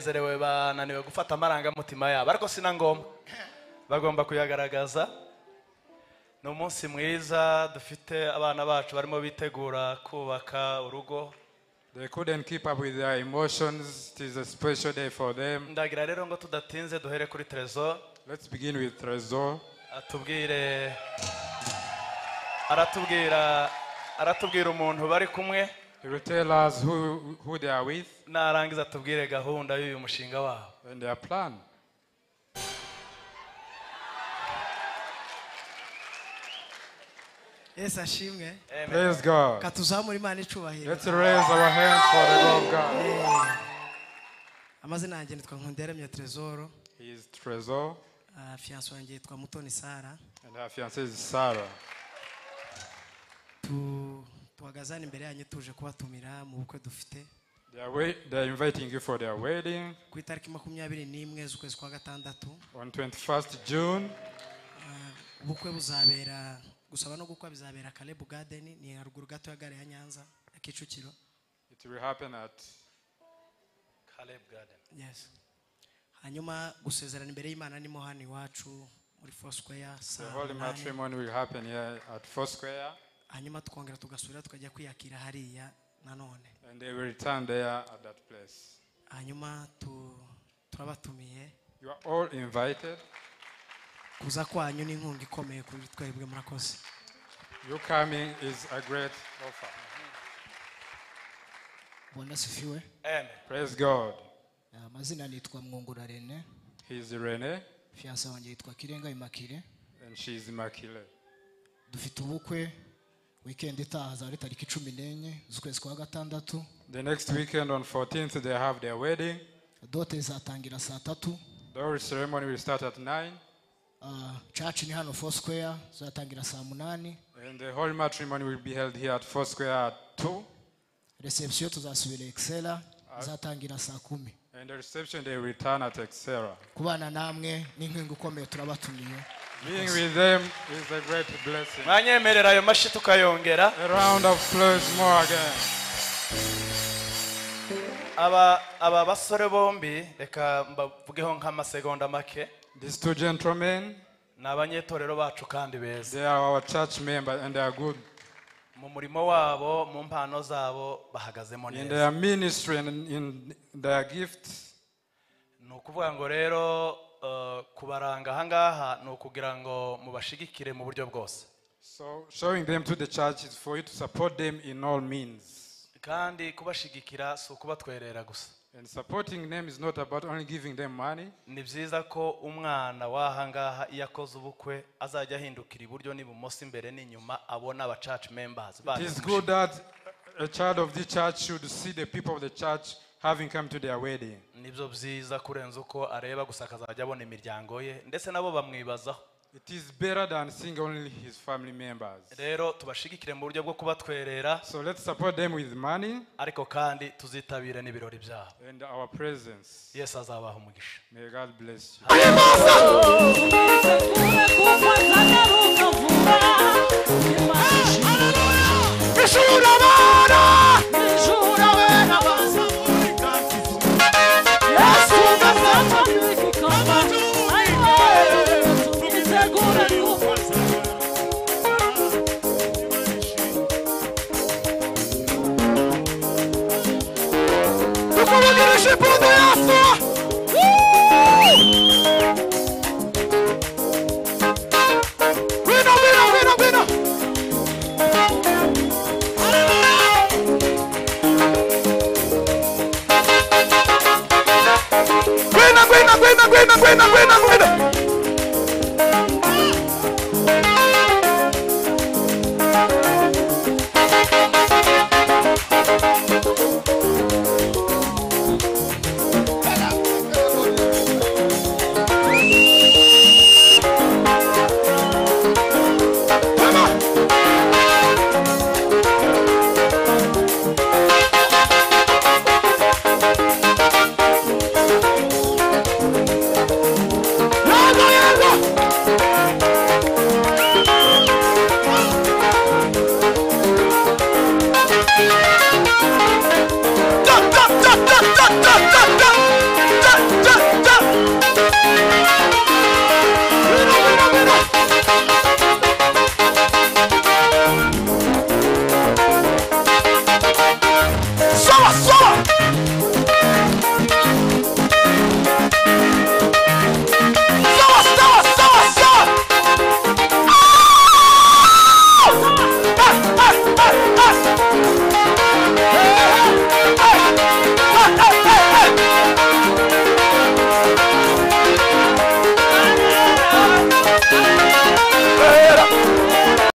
banezerewe bananiwe gufata amarangamutima yabo ariko sina ngombwa bagomba kuyagaragaza. No munsi mwiza dufite abana bacu barimo bitegura kubaka urugo. They couldn't keep up with their emotions. It is a special day for them. Ndagira rero ngo tudatinze duhere kuri Trezor. Let's begin with Trezor. aratubwira umuntu bari kumwe. He will tell us who they are with. Narangiza atubwire gahunda y'uyu mushinga wabo. And their plan. Yes, ashimwe. Praise God. Katuzamura Imana icubahiro. Let's raise our hands for the Lord God. Amazina yanjye nitwa Nkunderemye Trezor. He is Trezor. Fiancé wanjye yitwa Mutoni Sara. And her fiancée is Sarah. Tuhagazana imbere yanyu tuje kubatumira mu bukwe dufite. They are inviting you for their wedding. Ku itariki 21 z'ukwezi kwa gatandatu. On 21st June. Ubukwe buzabera gusaba no gukwa bizabera Caleb Garden ni haruguru gato ya gare ya Nyanza ya Kicukiro. It will happen at Caleb Garden. Yes. Hanyuma gusezerana imbere y'Imana ni mohani iwacu muri Foursquare. The holy matrimony will happen here at Foursquare. Hanyuma tukongera tugasubira tukajya kwiyakira hariya nanone. And they will return there at that place. Hanyuma turabatumiye. You are all invited. Kuza kwanyu ni inkunga ikomeye kuri twebwe murakoze. Your coming is a great offer. Bwana sifiwe. Amen. Praise God. Amazina nitwa Mwungura Rene. He is Rene. Fiancé wanjye yitwa Kirenga Immaculée. And she is Immaculée. Dufite ubukwe weekend itaha za tariki 14 z'ukwezi kwa gatandatu. The next weekend on 14th they have their wedding. Dote zatangira saa 3. The ceremony will start at 9. Church ni hano Foursquare zatangira saa 8. And the holy matrimony will be held here at Foursquare at 2. Reception tuzasubira Excella zatangira saa 10. And the reception they will return at Excella. Kubana namwe ni inkunga ikomeye turabatumiye. Being with them is a great blessing. Mwanyemerera ayo mashi tukayongera. A round of applause more again. Aba basore bombi reka mbavugeho nk'amasegonda make. These two gentlemen, nabanyetorero bacu kandi beza. They are our church members and they are good. Mu murimo wabo mu mpano zabo bahagazemo neza. In their ministry and in their gifts. Nukuvuga ngo rero kubaranga hangaha nukugira ngo mubashigikire mu buryo bwose. So showing them to the church is for you to support them in all means. Kandi kubashigikira so kubatwerera gusa. And supporting them is not about only giving them money. Ni byiza ko umwana wahangaha yakoze ubukwe azajya hindukira iburyo n'ibumoso imbere n'inyuma abona aba church members. It is good that a child of the church should see the people of the church having come to their wedding. Nibyo byiza kurenza uko areba gusa akazajya abona imiryango ye ndetse nabo bamwibazaho. It is better than seeing only his family members. Rero tubashigikire mu buryo bwo kubatwerera. So let's support them with money. Ariko kandi tuzitabire n'ibirori byabo. And our presence. Yes, azabaha umugisha. May God bless you. Gwena